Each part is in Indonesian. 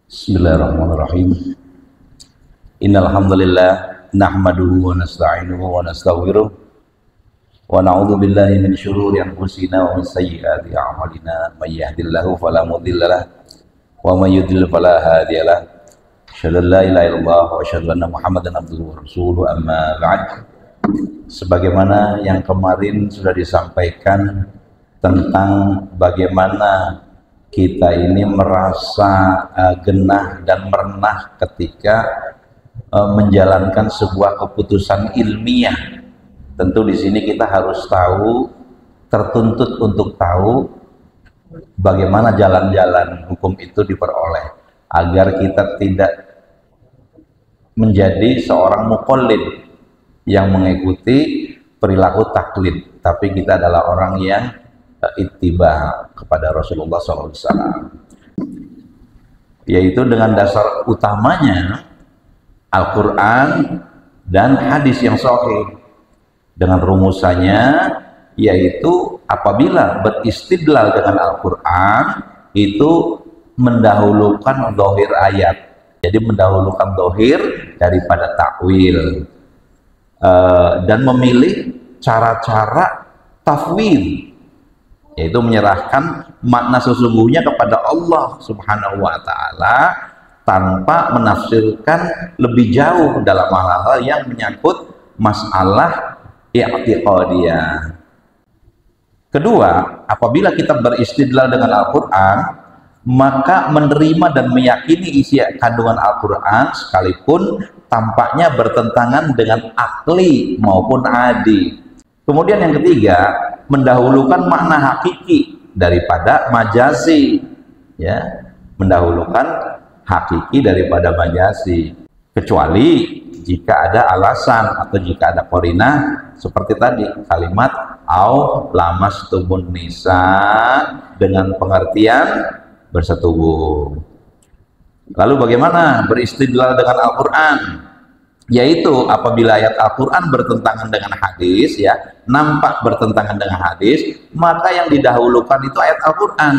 Bismillahirrahmanirrahim. Innal hamdalillah nahmaduhu wa nasta'inuhu wa nastaghfiruh wa na'udzu billahi min shururi anfusina wa min sayyiati a'malina may yahdihillahu fala mudilla lahu wa may yudlil fala hadiya lahu. Asyhadu an la ilaha illallah wa asyhadu anna Muhammadan abduhu wa rasuluhu, amma ba'd. Sebagaimana yang kemarin sudah disampaikan tentang bagaimana kita ini merasa genah dan merenah ketika menjalankan sebuah keputusan ilmiah. Tentu di sini kita harus tahu, tertuntut untuk tahu bagaimana jalan-jalan hukum itu diperoleh agar kita tidak menjadi seorang muqallid yang mengikuti perilaku taklid, tapi kita adalah orang yang ittiba kepada Rasulullah SAW, yaitu dengan dasar utamanya Al-Quran dan hadis yang sahih. Dengan rumusannya yaitu apabila beristidlal dengan Al-Quran itu mendahulukan zahir ayat, jadi mendahulukan zahir daripada takwil, dan memilih cara-cara tafwid, yaitu menyerahkan makna sesungguhnya kepada Allah Subhanahu wa Ta'ala tanpa menafsirkan lebih jauh dalam hal-hal yang menyangkut masalah i'tiqadiyah. Kedua, apabila kita beristidlal dengan Al-Quran, maka menerima dan meyakini isi kandungan Al-Quran sekalipun tampaknya bertentangan dengan akli maupun adi. Kemudian yang ketiga, mendahulukan makna hakiki daripada majazi, ya, mendahulukan hakiki daripada majazi, kecuali jika ada alasan atau jika ada qarinah seperti tadi kalimat au lamastumun nisa dengan pengertian bersetubuh. Lalu bagaimana beristidlal dengan Al-Quran? Yaitu apabila ayat Al-Quran bertentangan dengan hadis, ya, nampak bertentangan dengan hadis, maka yang didahulukan itu ayat Al-Quran,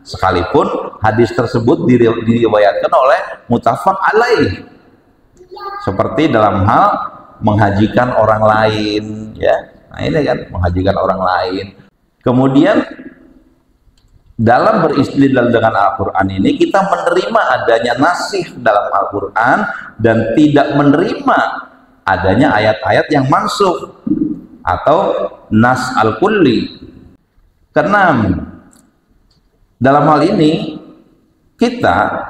sekalipun hadis tersebut diriwayatkan oleh muttafaq alaih, seperti dalam hal menghajikan orang lain, ya. Nah ini kan menghajikan orang lain. Kemudian dalam beristidlal dengan Al-Quran ini kita menerima adanya nasih dalam Al-Quran dan tidak menerima adanya ayat-ayat yang mansukh atau nas al-kulli. Keenam, dalam hal ini kita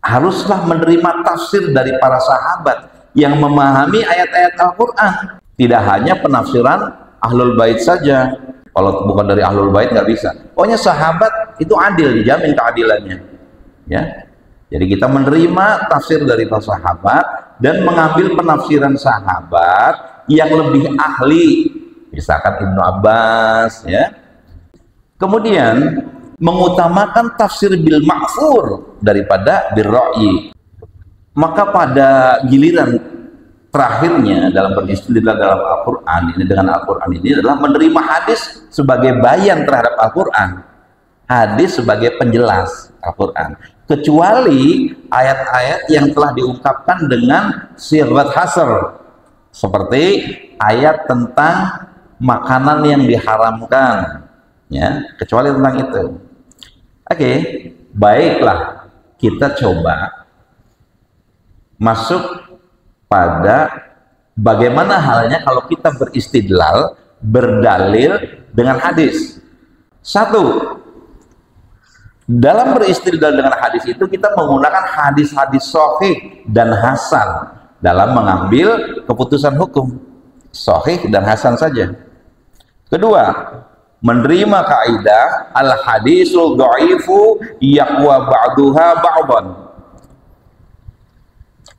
haruslah menerima tafsir dari para sahabat yang memahami ayat-ayat Al-Quran, tidak hanya penafsiran Ahlul Bait saja. Kalau bukan dari Ahlul Bait nggak bisa. Pokoknya sahabat itu adil, dijamin keadilannya, ya. Jadi kita menerima tafsir dari para sahabat dan mengambil penafsiran sahabat yang lebih ahli, misalkan Ibnu Abbas, ya. Kemudian mengutamakan tafsir bil ma'fur daripada bil ra'yi. Maka pada giliran terakhirnya dalam beristidlal dalam Al-Quran ini, dengan Al-Quran ini adalah menerima hadis sebagai bayan terhadap Al-Quran, hadis sebagai penjelas Al-Quran, kecuali ayat-ayat yang telah diungkapkan dengan sirrat hasr, seperti ayat tentang makanan yang diharamkan, ya, kecuali tentang itu. Oke, baiklah, kita coba masuk pada bagaimana halnya kalau kita beristidlal, berdalil dengan hadis. Satu, dalam beristidlal dengan hadis itu kita menggunakan hadis-hadis sahih dan hasan dalam mengambil keputusan hukum, sahih dan hasan saja. Kedua, menerima kaidah al hadisul dhaifu yaqwa ba'duha ba'dan.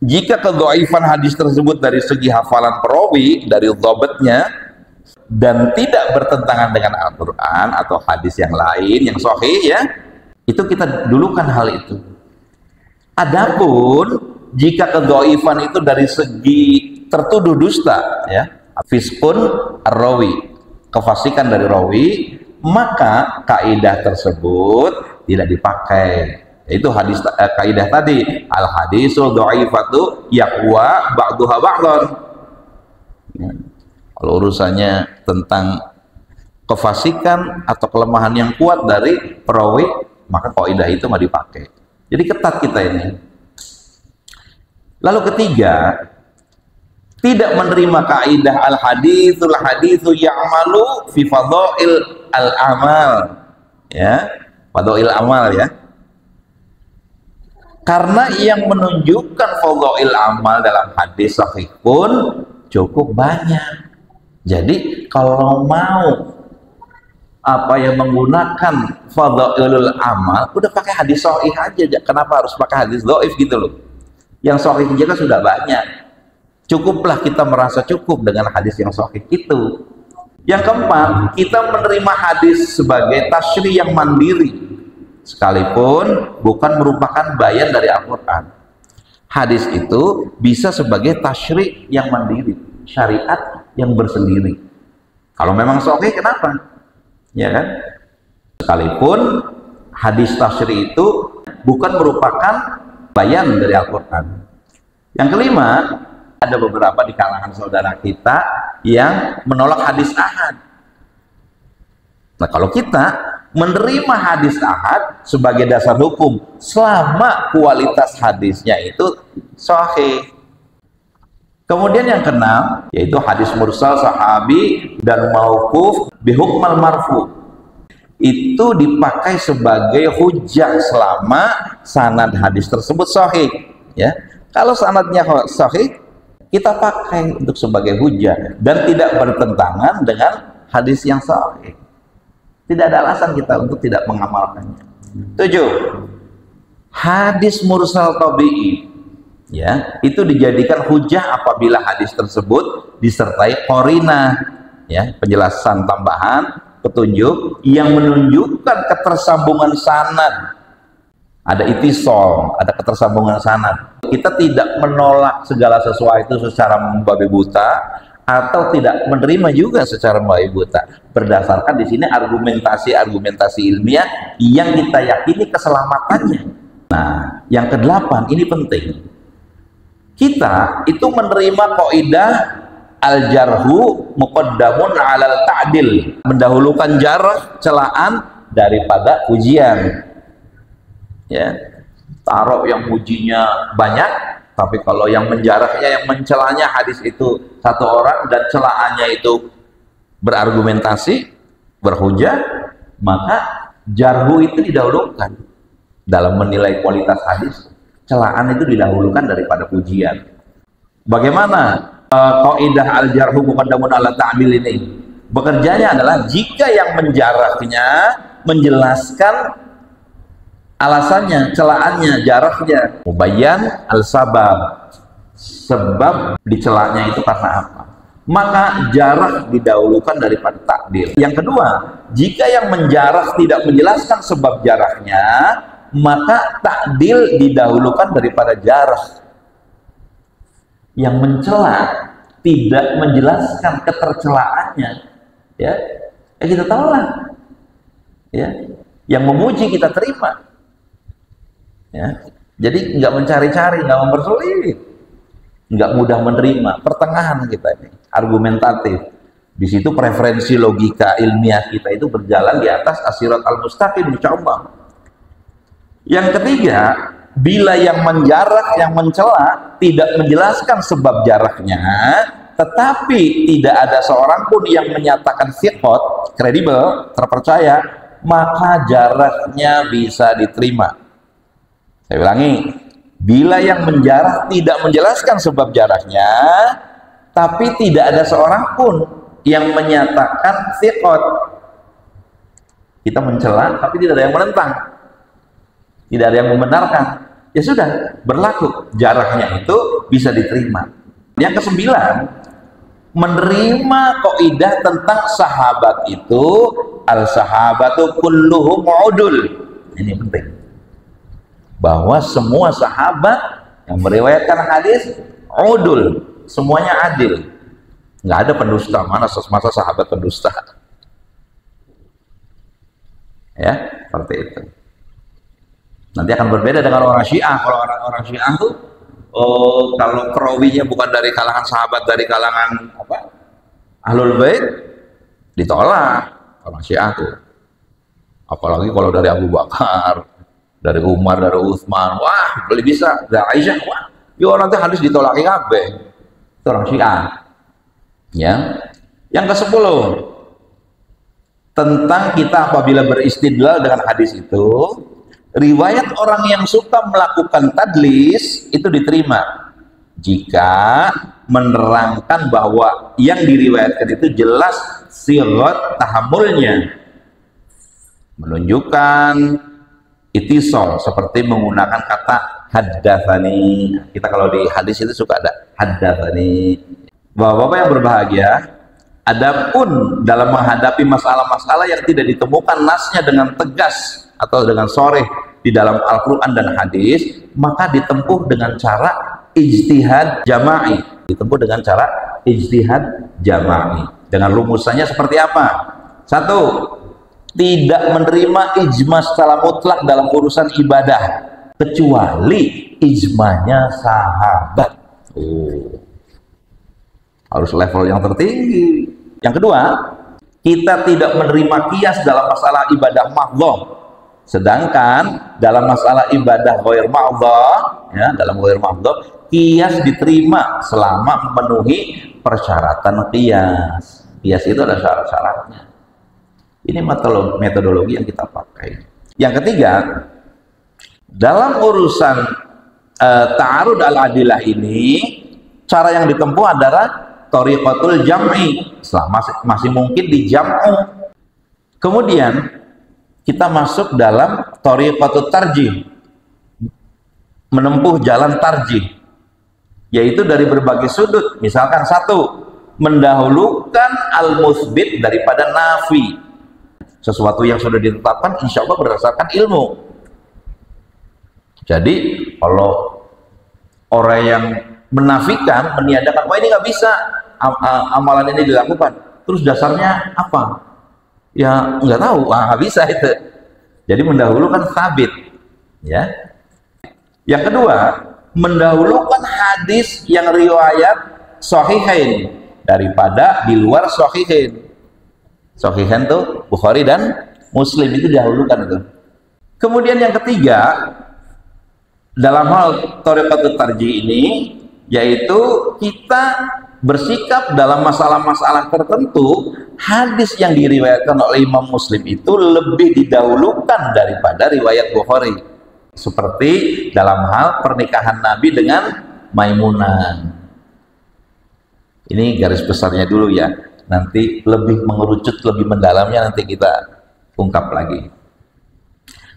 Jika kedhaifan hadis tersebut dari segi hafalan perawi, dari dhabatnya, dan tidak bertentangan dengan Al-Quran atau hadis yang lain yang sahih, ya, itu kita dulukan hal itu. Adapun jika kedhaifan itu dari segi tertuduh dusta, ya, fiskun ar-rawi, kefasikan dari rawi, maka kaidah tersebut tidak dipakai. Yaitu hadis kaidah tadi, al hadisul dhaifatu yaqwa ba'duha ba'dhan. Ya. Kalau urusannya tentang kefasikan atau kelemahan yang kuat dari perawi, maka kaidah itu mah dipakai. Jadi ketat kita ini. Lalu ketiga, tidak menerima kaidah al haditsu ya'malu fi fadhail al amal. Ya, fadhail amal ya. Karena yang menunjukkan fadhail amal dalam hadis sahih pun cukup banyak. Jadi kalau mau yang menggunakan fadhailul amal, udah pakai hadis sahih aja. Kenapa harus pakai hadis dhaif gitu loh? Yang sahih juga sudah banyak. Cukuplah kita merasa cukup dengan hadis yang sahih itu. Yang keempat, kita menerima hadis sebagai tasyri yang mandiri, sekalipun bukan merupakan bayan dari Al-Quran. Hadis itu bisa sebagai tasyri yang mandiri, syariat yang bersendiri. Kalau memang sahih, kenapa? Ya kan? Sekalipun hadis tasyri itu bukan merupakan bayan dari Al-Quran. Yang kelima, ada beberapa di kalangan saudara kita yang menolak hadis ahad. Nah, kalau kita menerima hadis ahad sebagai dasar hukum selama kualitas hadisnya itu sahih. Kemudian yang keenam, yaitu hadis mursal sahabi dan mauquf bihukmal marfu. Itu dipakai sebagai hujjah selama sanad hadis tersebut sahih. Ya, kalau sanadnya sahih, kita pakai untuk sebagai hujjah dan tidak bertentangan dengan hadis yang sahih. Tidak ada alasan kita untuk tidak mengamalkannya. 7. Hadis mursal tabi'i, ya, itu dijadikan hujjah apabila hadis tersebut disertai qarinah, ya, penjelasan tambahan, petunjuk yang menunjukkan ketersambungan sanad. Ada itisol, ada ketersambungan sanad. Kita tidak menolak segala sesuatu secara membabi buta atau tidak menerima juga secara membabi buta. Berdasarkan di sini argumentasi ilmiah yang kita yakini keselamatannya. Nah, yang kedelapan ini penting. Kita itu menerima kaidah al-jarhu muqaddamun 'alal ta'dil, mendahulukan jarh, celaan daripada pujian. Ya, taruh yang pujinya banyak, tapi kalau yang menjarahnya, yang mencelanya hadis itu satu orang dan celaannya itu berargumentasi, berhujah, maka jarhu itu didahulukan dalam menilai kualitas hadis. Celaan itu didahulukan daripada pujian. Bagaimana kaidah al-jarhu muqaddamun 'ala ta'dil ini? Bekerjanya adalah jika yang menjarahnya menjelaskan alasannya, celaannya, jarahnya, mubayyan al-sabab, sebab dicelanya itu karena apa, maka jarah didahulukan daripada takdir. Yang kedua, jika yang menjarah tidak menjelaskan sebab jarahnya, maka takdil didahulukan daripada jarah. Yang mencela tidak menjelaskan ketercelaannya, ya kita tahu lah, ya, yang memuji kita terima. Ya, jadi nggak mencari-cari, nggak mempersulit, nggak mudah menerima, pertengahan kita ini, argumentatif. Di situ preferensi logika ilmiah kita itu berjalan di atas as-sirat al-mustaqim, insyaallah. Yang ketiga, bila yang menjarah, yang mencela tidak menjelaskan sebab jarahnya, tetapi tidak ada seorang pun yang menyatakan thiqat, kredibel, terpercaya, maka jarahnya bisa diterima. Saya ulangi, bila yang menjarah tidak menjelaskan sebab jarahnya, tapi tidak ada seorang pun yang menyatakan thiqat. Kita mencela, tapi tidak ada yang menentang, tidak ada yang membenarkan. Ya sudah, berlaku. Jarahnya itu bisa diterima. Yang kesembilan, menerima kaidah tentang sahabat itu, al-sahabatu kulluhum udul. Ini penting. Bahwa semua sahabat yang meriwayatkan hadis udul, semuanya adil, nggak ada pendusta. Masa sahabat pendusta, ya, seperti itu. Nanti akan berbeda dengan orang Syiah. Kalau orang Syiah tuh, kalau perawinya bukan dari kalangan sahabat, dari kalangan apa, Ahlul Bait, ditolak orang Syiah tuh. Apalagi kalau dari Abu Bakar, dari Umar, dari Utsman, wah boleh bisa. Dari Aisyah, wah, ya orang tuh hadis ditolak kabeh. Itu orang Syiah. Ya. Yang ke-10, tentang kita apabila beristidlal dengan hadis itu, riwayat orang yang suka melakukan tadlis itu diterima jika menerangkan bahwa yang diriwayatkan itu jelas sigat tahammulnya, menunjukkan itisol, seperti menggunakan kata haddatsani. Kita kalau di hadis itu suka ada haddatsani. Bapak-bapak yang berbahagia, adapun dalam menghadapi masalah-masalah yang tidak ditemukan nasnya dengan tegas atau dengan sharih di dalam Al-Quran dan hadis, maka ditempuh dengan cara ijtihad jama'i. Ditempuh dengan cara ijtihad jama'i. Dengan rumusannya seperti apa? 1. Tidak menerima ijma secara mutlak dalam urusan ibadah kecuali ijmanya sahabat. Harus level yang tertinggi. Yang kedua, kita tidak menerima qiyas dalam masalah ibadah mahdhah, sedangkan dalam masalah ibadah ghair mahdhah, ya, dalam ghair mahdhah qiyas diterima selama memenuhi persyaratan qiyas. Qiyas itu ada syarat-syaratnya. Ini metodologi yang kita pakai. Yang ketiga, dalam urusan ta'arud al-adilah ini, cara yang ditempuh adalah thariqatul jam'i, selama masih mungkin di jam'u. Kemudian kita masuk dalam thariqatul tarjih, menempuh jalan tarjih, yaitu dari berbagai sudut. Misalkan 1, mendahulukan al-musbit daripada nafi, sesuatu yang sudah ditetapkan insya Allah berdasarkan ilmu. Jadi kalau orang yang menafikan, meniadakan, wah ini nggak bisa amalan ini dilakukan, terus dasarnya apa? Ya nggak tahu, nggak bisa itu. Jadi mendahulukan sabit, ya. Yang kedua, mendahulukan hadis yang riwayat sahihain daripada di luar sahihain. Sahihain tuh Bukhari dan Muslim, itu didahulukan itu. Kemudian yang ketiga, dalam hal thariqatut tarjih ini, yaitu kita bersikap dalam masalah-masalah tertentu, hadis yang diriwayatkan oleh Imam Muslim itu lebih didahulukan daripada riwayat Bukhari. Seperti dalam hal pernikahan Nabi dengan Maimunah. Ini garis besarnya dulu ya. Nanti lebih mengerucut, lebih mendalamnya nanti kita ungkap lagi.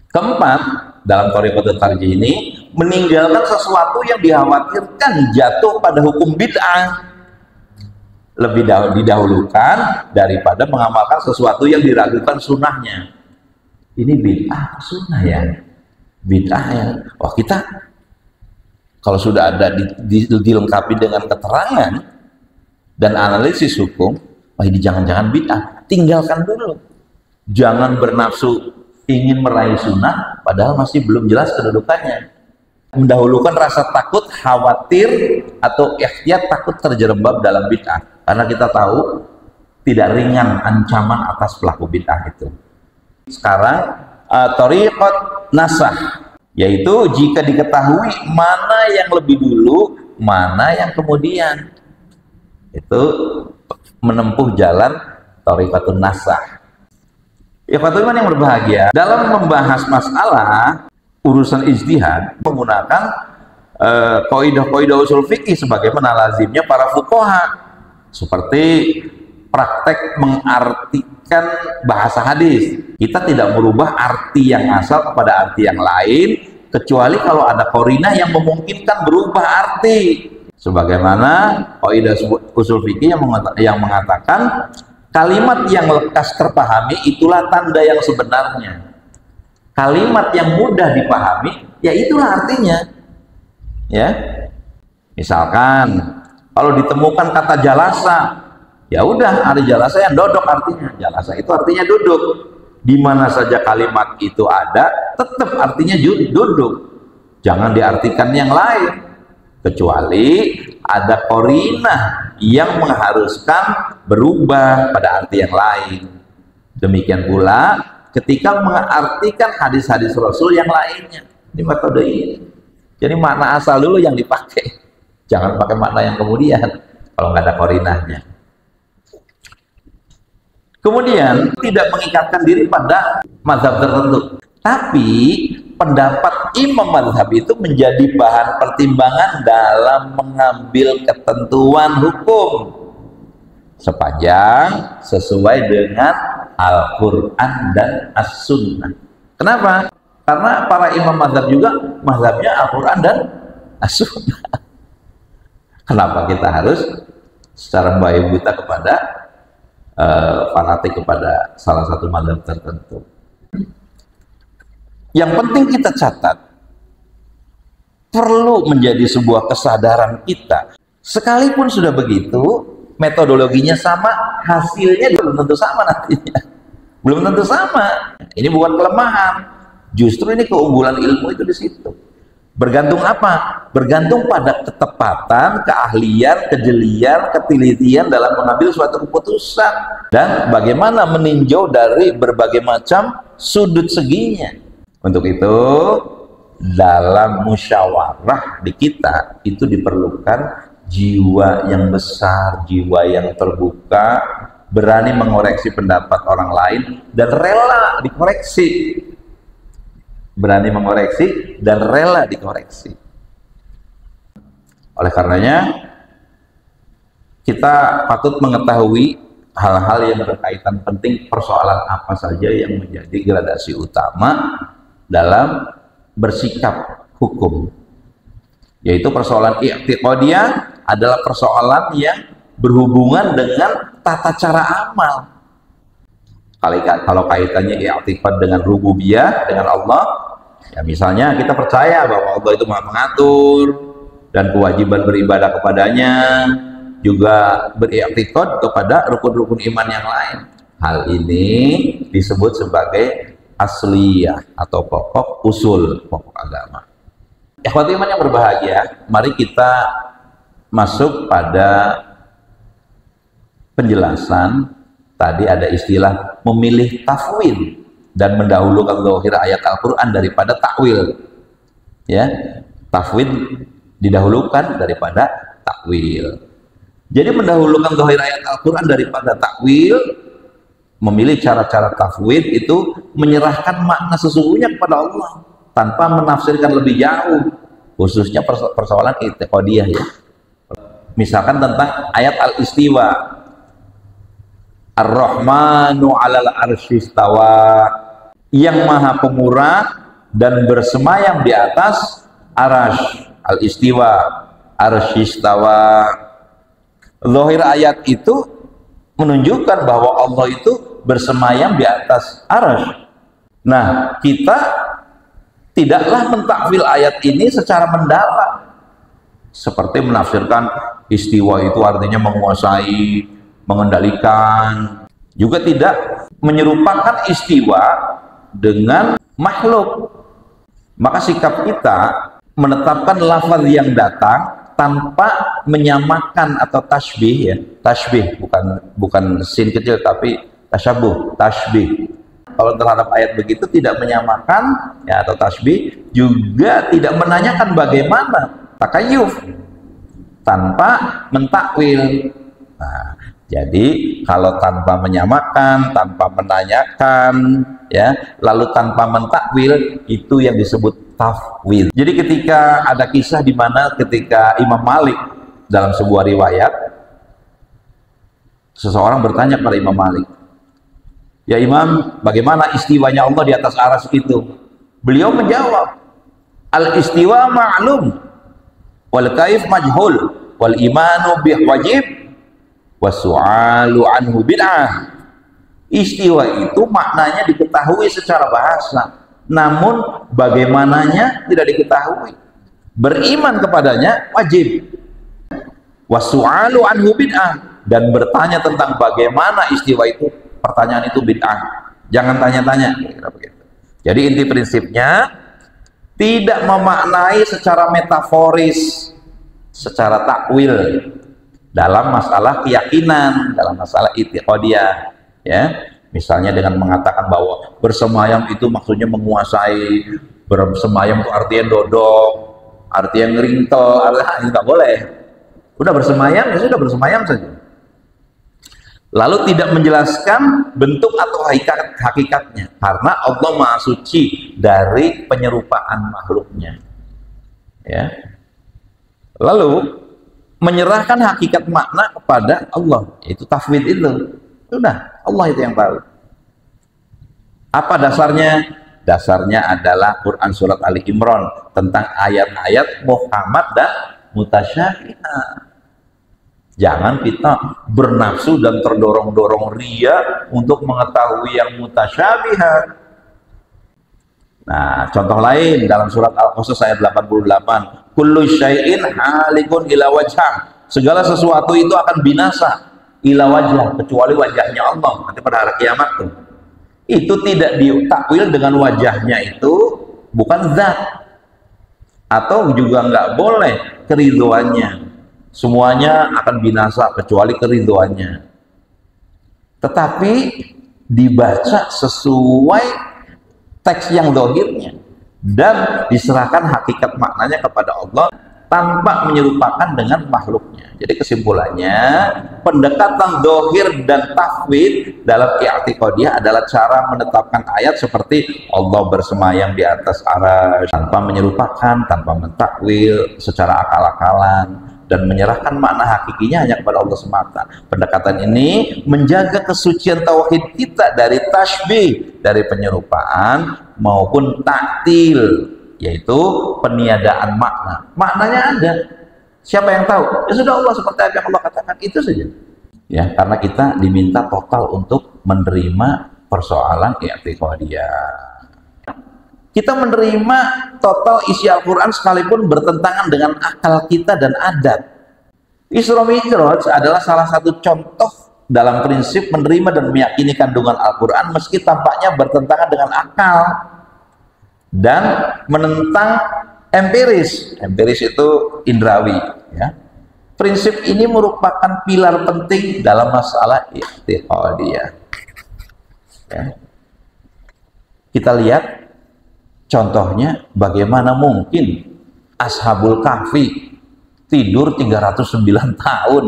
Keempat, dalam thariqatut tarjih ini, meninggalkan sesuatu yang dikhawatirkan jatuh pada hukum bid'ah lebih didahulukan daripada mengamalkan sesuatu yang diragukan sunnahnya. Ini bid'ah sunnah ya, bid'ah ya. Wah, kita kalau sudah ada dilengkapi dengan keterangan dan analisis hukum, wah ini jangan-jangan bid'ah, tinggalkan dulu. Jangan bernafsu ingin meraih sunnah padahal masih belum jelas kedudukannya. Mendahulukan rasa takut, khawatir, atau ikhtiyat takut terjerembab dalam bid'ah, karena kita tahu tidak ringan ancaman atas pelaku bid'ah itu. Sekarang thariqat nasah, yaitu jika diketahui mana yang lebih dulu, mana yang kemudian, itu menempuh jalan thariqatun nasah. Ikhwatul iman yang berbahagia, dalam membahas masalah urusan ijtihad menggunakan kaidah-kaidah usul fikih sebagaimana lazimnya para fuqaha, seperti praktek mengartikan bahasa hadis. Kita tidak merubah arti yang asal kepada arti yang lain kecuali kalau ada qarinah yang memungkinkan berubah arti, sebagaimana kaidah usul fikih yang mengatakan kalimat yang lekas terpahami itulah tanda yang sebenarnya. Kalimat yang mudah dipahami, ya itulah artinya. Ya, misalkan kalau ditemukan kata jalasa, ya udah ada jalasa yang dodok artinya. Jalasa itu artinya duduk. Di mana saja kalimat itu ada, tetap artinya duduk. Jangan diartikan yang lain. Kecuali ada qarinah yang mengharuskan berubah pada arti yang lain. Demikian pula ketika mengartikan hadis-hadis Rasul yang lainnya. Ini metode ini. Jadi makna asal dulu yang dipakai. Jangan pakai makna yang kemudian kalau nggak ada qarinahnya. Kemudian tidak mengikatkan diri pada mazhab tertentu, tapi pendapat imam mazhab itu menjadi bahan pertimbangan dalam mengambil ketentuan hukum sepanjang sesuai dengan Al-Quran dan As-Sunnah. Kenapa? Karena para imam mazhab juga mazhabnya Al-Quran dan As-Sunnah. Kenapa kita harus secara baik buta kepada fanatik kepada salah satu mazhab tertentu? Yang penting kita catat, perlu menjadi sebuah kesadaran kita. Sekalipun sudah begitu, metodologinya sama, hasilnya belum tentu sama nantinya. Belum tentu sama. Ini bukan kelemahan, justru ini keunggulan ilmu itu di situ. Bergantung apa? Bergantung pada ketepatan, keahlian, kejelian, ketelitian dalam mengambil suatu keputusan dan bagaimana meninjau dari berbagai macam sudut seginya. Untuk itu dalam musyawarah di kita itu diperlukan jiwa yang besar, jiwa yang terbuka, berani mengoreksi pendapat orang lain dan rela dikoreksi. Berani mengoreksi dan rela dikoreksi. Oleh karenanya kita patut mengetahui hal-hal yang berkaitan penting, persoalan apa saja yang menjadi gradasi utama dalam bersikap hukum, yaitu persoalan i'tiqadiyah adalah persoalan yang berhubungan dengan tata cara amal. Kalau kaitannya i'tiqad dengan rububiyah, dengan Allah, ya misalnya kita percaya bahwa Allah itu Maha Mengatur dan kewajiban beribadah kepadanya, juga beriktikad kepada rukun-rukun iman yang lain. Hal ini disebut sebagai asliyah atau pokok usul, pokok agama. Ikhwati iman yang berbahagia, mari kita masuk pada penjelasan. Tadi ada istilah memilih tafwid dan mendahulukan zahir ayat Al-Quran daripada takwil. Ya, tafwid didahulukan daripada takwil. Jadi mendahulukan zahir ayat Al-Quran daripada takwil, memilih cara-cara tafwid itu menyerahkan makna sesungguhnya kepada Allah tanpa menafsirkan lebih jauh, khususnya persoalan i'tiqadiyah ya. Misalkan tentang ayat al-istiwa, Ar-Rahmanu 'alal arsy istawa, yang maha pemurah dan bersemayam di atas arasy. Al-istiwa, arsy istawa. Zahir ayat itu menunjukkan bahwa Allah itu bersemayam di atas arasy. Nah, kita tidaklah mentakwil ayat ini secara mendalam seperti menafsirkan istiwa itu artinya menguasai, mengendalikan, juga tidak menyerupakan istiwa dengan makhluk. Maka sikap kita menetapkan lafaz yang datang tanpa menyamakan atau tasbih ya, tasbih bukan sin kecil tapi tasyabuh, tasbih. Kalau terhadap ayat begitu tidak menyamakan ya atau tasbih, juga tidak menanyakan bagaimana takayuf tanpa mentakwil. Nah, jadi kalau tanpa menyamakan, tanpa menanyakan ya, lalu tanpa mentakwil, itu yang disebut tafwid. Jadi ketika ada kisah di mana ketika Imam Malik dalam sebuah riwayat, seseorang bertanya kepada Imam Malik, "Ya Imam, bagaimana istiwanya Allah di atas arsy itu?" Beliau menjawab, "Al-istiwa ma'lum wal kaif majhul wal imanu bih wajib wasu'alu anhu bid'ah." Istiwa itu maknanya diketahui secara bahasa, namun bagaimananya tidak diketahui. Beriman kepadanya wajib. Wasu'alu anhu bid'ah, dan bertanya tentang bagaimana istiwa itu, pertanyaan itu bid'ah. Jangan tanya-tanya, kira-kira begitu. Jadi inti prinsipnya tidak memaknai secara metaforis, secara takwil dalam masalah keyakinan, dalam masalah i'tiqadiyah, ya. Misalnya dengan mengatakan bahwa bersemayam itu maksudnya menguasai, bersemayam itu artinya dodok, artinya ngeringkel, artinya nggak boleh. Udah bersemayam, ya sudah bersemayam saja. Lalu tidak menjelaskan bentuk atau hakikatnya, karena Allah Maha Suci dari penyerupaan makhluknya, ya. Lalu menyerahkan hakikat makna kepada Allah, yaitu tafwid itu. Sudah, Allah itu yang tahu. Apa dasarnya? Dasarnya adalah Quran surat Ali Imran tentang ayat-ayat Muhammad dan mutasyabihah. Jangan kita bernafsu dan terdorong-dorong ria untuk mengetahui yang mutasyabihat. Nah, contoh lain dalam surat Al-Qasas ayat 88, kullu syai'in halikun ila wajhah. Segala sesuatu itu akan binasa ila wajah, kecuali wajahnya Allah nanti pada hari kiamat tuh. Itu tidak ditakwil dengan wajahnya itu bukan zat, atau juga nggak boleh keridhoannya. Semuanya akan binasa kecuali keridhoannya. Tetapi dibaca sesuai teks yang zahirnya dan diserahkan hakikat maknanya kepada Allah tanpa menyerupakan dengan makhluknya. Jadi kesimpulannya, pendekatan zahir dan tafwid dalam i'tiqadiyah adalah cara menetapkan ayat seperti Allah bersemayam di atas arsy tanpa menyerupakan, tanpa mentakwil secara akal-akalan, dan menyerahkan makna hakikinya hanya kepada Allah semata. Pendekatan ini menjaga kesucian tauhid kita dari tasbih, dari penyerupaan maupun taktil, yaitu peniadaan makna. Maknanya ada, siapa yang tahu? Ya sudah, Allah seperti apa yang Allah katakan, itu saja. Ya, karena kita diminta total untuk menerima persoalan i'tiqadiyah. Kita menerima total isi Al-Quran sekalipun bertentangan dengan akal kita dan adat. Isra Mi'raj adalah salah satu contoh dalam prinsip menerima dan meyakini kandungan Al-Quran meski tampaknya bertentangan dengan akal dan menentang empiris. Empiris itu indrawi, ya. Prinsip ini merupakan pilar penting dalam masalah i'tiqadiyah. Ya. Kita lihat contohnya, bagaimana mungkin Ashabul Kahfi tidur 309 tahun.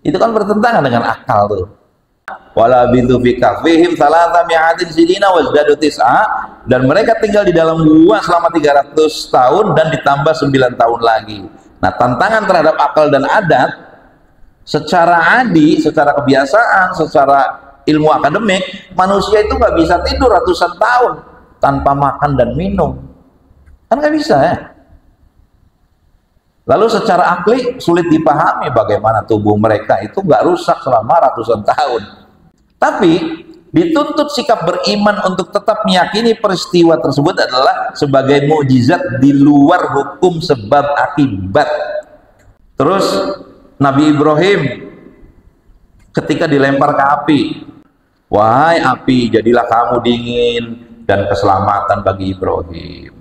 Itu kan bertentangan dengan akal tuh. Wala bitu fi kahfihim salata mi'atin sidina wazdadu tis'a, dan mereka tinggal di dalam gua selama 300 tahun dan ditambah 9 tahun lagi. Nah, tantangan terhadap akal dan adat secara adi, secara kebiasaan, secara ilmu akademik, manusia itu nggak bisa tidur ratusan tahun tanpa makan dan minum, kan nggak bisa, ya. Lalu secara akli sulit dipahami bagaimana tubuh mereka itu nggak rusak selama ratusan tahun. Tapi dituntut sikap beriman untuk tetap meyakini peristiwa tersebut adalah sebagai mukjizat di luar hukum sebab akibat. Terus Nabi Ibrahim ketika dilempar ke api, wahai api, jadilah kamu dingin dan keselamatan bagi Ibrahim.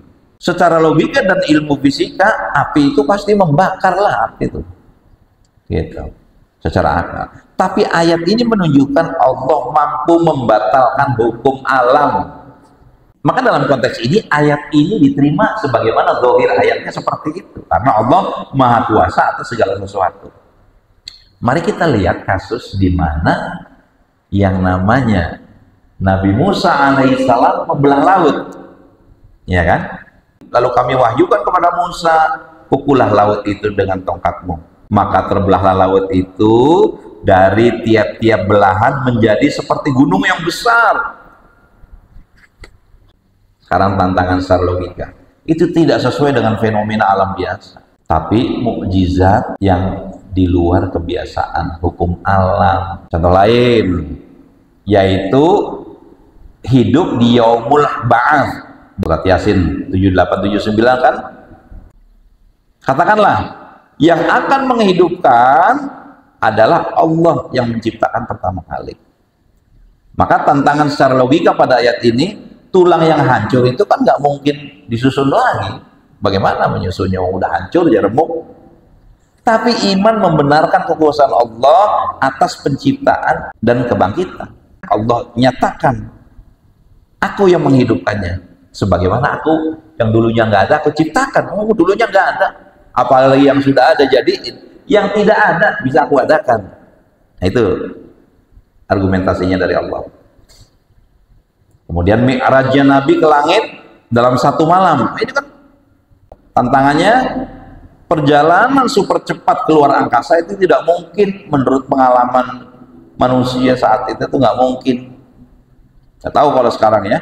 Secara logika dan ilmu fisika, api itu pasti membakarlah api itu, gitu, secara akal. Tapi ayat ini menunjukkan Allah mampu membatalkan hukum alam. Maka dalam konteks ini, ayat ini diterima sebagaimana zahir ayatnya seperti itu, karena Allah Maha Kuasa atas segala sesuatu. Mari kita lihat kasus di mana yang namanya Nabi Musa alaihissalam membelah laut, ya kan? Lalu kami wahyukan kepada Musa, pukullah laut itu dengan tongkatmu. Maka terbelahlah laut itu dari tiap-tiap belahan menjadi seperti gunung yang besar. Sekarang tantangan secara logika, itu tidak sesuai dengan fenomena alam biasa, tapi mukjizat yang di luar kebiasaan hukum alam. Contoh lain yaitu hidup di yaumul ba'ats. Surat Yasin 7879 kan? Katakanlah, yang akan menghidupkan adalah Allah yang menciptakan pertama kali. Maka tantangan secara logika pada ayat ini, tulang yang hancur itu kan nggak mungkin disusun lagi. Bagaimana menyusunnya? Udah hancur ya, remuk. Tapi iman membenarkan kekuasaan Allah atas penciptaan dan kebangkitan. Allah nyatakan, aku yang menghidupkannya. Sebagaimana aku yang dulunya nggak ada, aku ciptakan. Oh, dulunya nggak ada. Apalagi yang sudah ada jadiin. Yang tidak ada bisa aku adakan. Nah, itu argumentasinya dari Allah. Kemudian mi'rajnya Nabi ke langit dalam satu malam. Ini kan tantangannya, perjalanan super cepat keluar angkasa itu tidak mungkin menurut pengalaman manusia saat itu nggak mungkin. Saya tahu kalau sekarang ya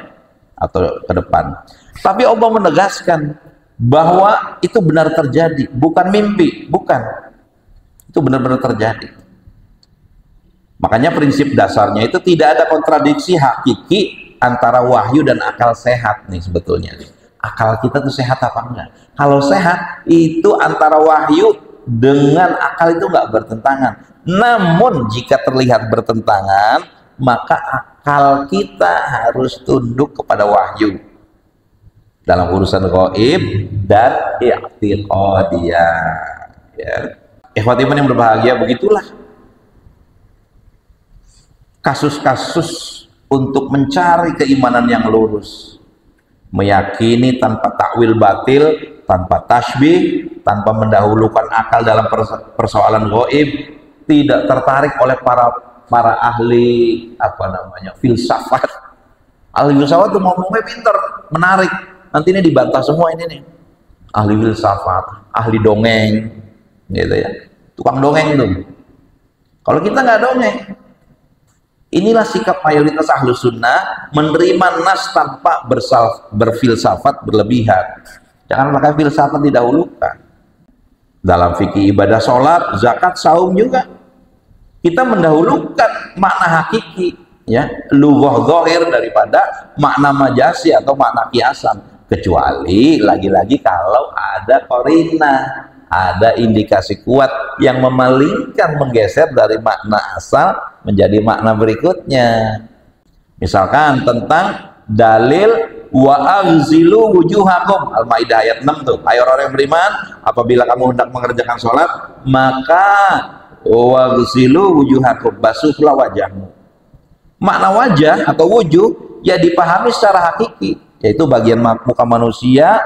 atau ke depan. Tapi Allah menegaskan bahwa itu benar terjadi, bukan mimpi, bukan. Itu benar-benar terjadi. Makanya prinsip dasarnya itu tidak ada kontradiksi hakiki antara wahyu dan akal sehat nih sebetulnya. Akal kita tuh sehat apa enggak? Kalau sehat itu antara wahyu dengan akal itu enggak bertentangan. Namun jika terlihat bertentangan, maka akal kita harus tunduk kepada wahyu dalam urusan gaib dan i'tiqadiyah. Ya. Ikhwati iman yang berbahagia, begitulah kasus-kasus untuk mencari keimanan yang lurus, meyakini tanpa takwil batil, tanpa tasbih, tanpa mendahulukan akal dalam persoalan gaib, tidak tertarik oleh para ahli filsafat. Ahli filsafat tuh ngomongnya pinter, menarik. Nanti ini dibantah semua ini nih. Ahli filsafat, ahli dongeng, gitu ya. Tukang dongeng tuh. Kalau kita nggak dongeng, inilah sikap mayoritas ahlu sunnah, menerima nas tanpa berfilsafat berlebihan. Jangan pakai filsafat didahulukan. Dalam fikih ibadah sholat, zakat, saum juga kita mendahulukan makna hakiki, ya, lughah zahir daripada makna majasi atau makna kiasan. Kecuali lagi-lagi kalau ada qarinah, ada indikasi kuat yang memalingkan, menggeser dari makna asal menjadi makna berikutnya. Misalkan tentang dalil wa aghzilu wujuhakum, Al-Maidah ayat 6 tuh. Hai orang yang beriman, apabila kamu hendak mengerjakan sholat, maka wa aghzilu wujuhakum, basuhlah wajahmu. Makna wajah atau wujuh ya dipahami secara hakiki, yaitu bagian muka manusia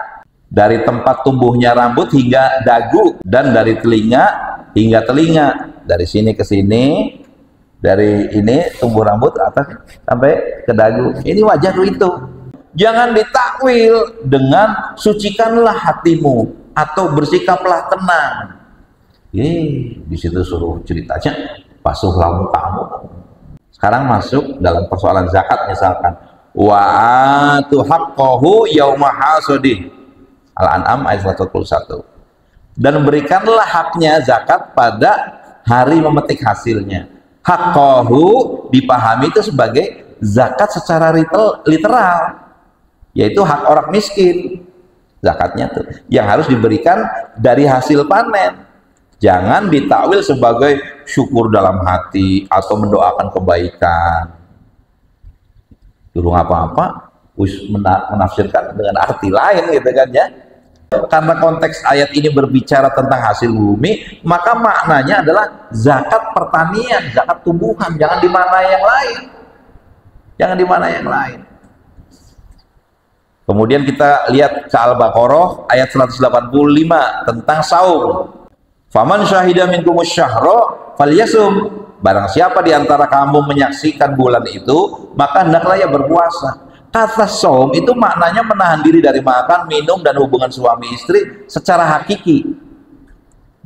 dari tempat tumbuhnya rambut hingga dagu, dan dari telinga hingga telinga, dari sini ke sini, dari ini tumbuh rambut atas sampai ke dagu. Ini wajah itu. Jangan ditakwil dengan sucikanlah hatimu atau bersikaplah tenang. Di situ suruh ceritanya basuhlah mukamu. Sekarang masuk dalam persoalan zakat misalkan, wa atu haqqahu yauma hasadih, Al-An'am ayat 141. Dan berikanlah haknya zakat pada hari memetik hasilnya. Haqqahu dipahami itu sebagai zakat secara literal, yaitu hak orang miskin. Zakatnya tuh yang harus diberikan dari hasil panen. Jangan ditakwil sebagai syukur dalam hati atau mendoakan kebaikan. Durung apa-apa menafsirkan dengan arti lain gitu kan ya. Karena konteks ayat ini berbicara tentang hasil bumi, maka maknanya adalah zakat pertanian, zakat tumbuhan. Jangan di mana yang lain. Jangan di mana yang lain. Kemudian kita lihat ke Al-Baqarah ayat 185 tentang saum. Faman syahida minkumus syahra falyasum. Barang siapa di antara kamu menyaksikan bulan itu, maka hendaklah ia berpuasa. Kata saum itu maknanya menahan diri dari makan, minum, dan hubungan suami istri secara hakiki.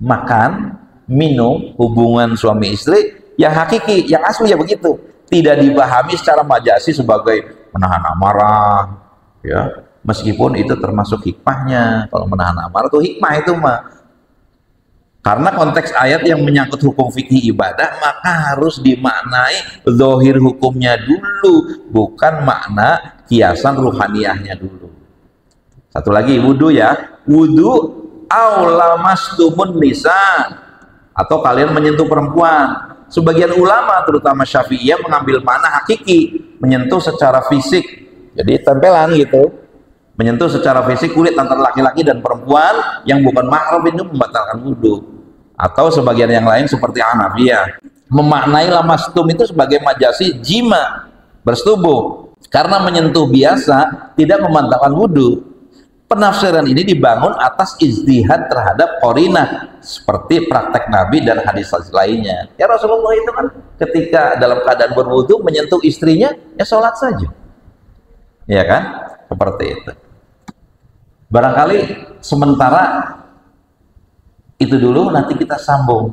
Makan, minum, hubungan suami istri yang hakiki, yang asli ya begitu. Tidak dipahami secara majasi sebagai menahan amarah, ya. Meskipun itu termasuk hikmahnya. Kalau menahan amarah itu hikmah itu mah. Karena konteks ayat yang menyangkut hukum fikih ibadah, maka harus dimaknai zahir hukumnya dulu, bukan makna kiasan ruhaniyahnya dulu. Satu lagi, wudu ya. Wudu aulamastumun nisa, atau kalian menyentuh perempuan. Sebagian ulama terutama Syafi'iyah mengambil makna hakiki, menyentuh secara fisik. Jadi tempelan gitu. Menyentuh secara fisik kulit antara laki-laki dan perempuan yang bukan mahram itu membatalkan wudhu. Atau sebagian yang lain seperti Hanafiyah memaknai lamastum itu sebagai majasi jima, bersetubuh. Karena menyentuh biasa tidak membatalkan wudhu. Penafsiran ini dibangun atas ijtihad terhadap qarinah seperti praktek Nabi dan hadis lainnya. Ya Rasulullah itu kan ketika dalam keadaan berwudu menyentuh istrinya, ya sholat saja. Ya kan? Seperti itu. Barangkali sementara itu dulu, nanti kita sambung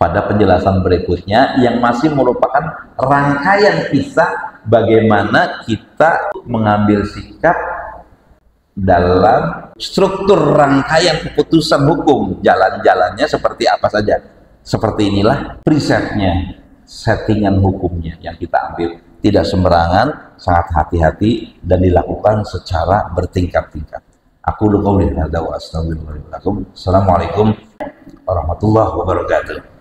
pada penjelasan berikutnya yang masih merupakan rangkaian kisah bagaimana kita mengambil sikap dalam struktur rangkaian keputusan hukum, jalan-jalannya seperti apa saja. Seperti inilah presetnya, settingan hukumnya yang kita ambil. Tidak sembarangan, sangat hati-hati dan dilakukan secara bertingkat-tingkat. Aku qouli hadza wa astaghfirullahi wa lakum. Assalamualaikum warahmatullahi wabarakatuh.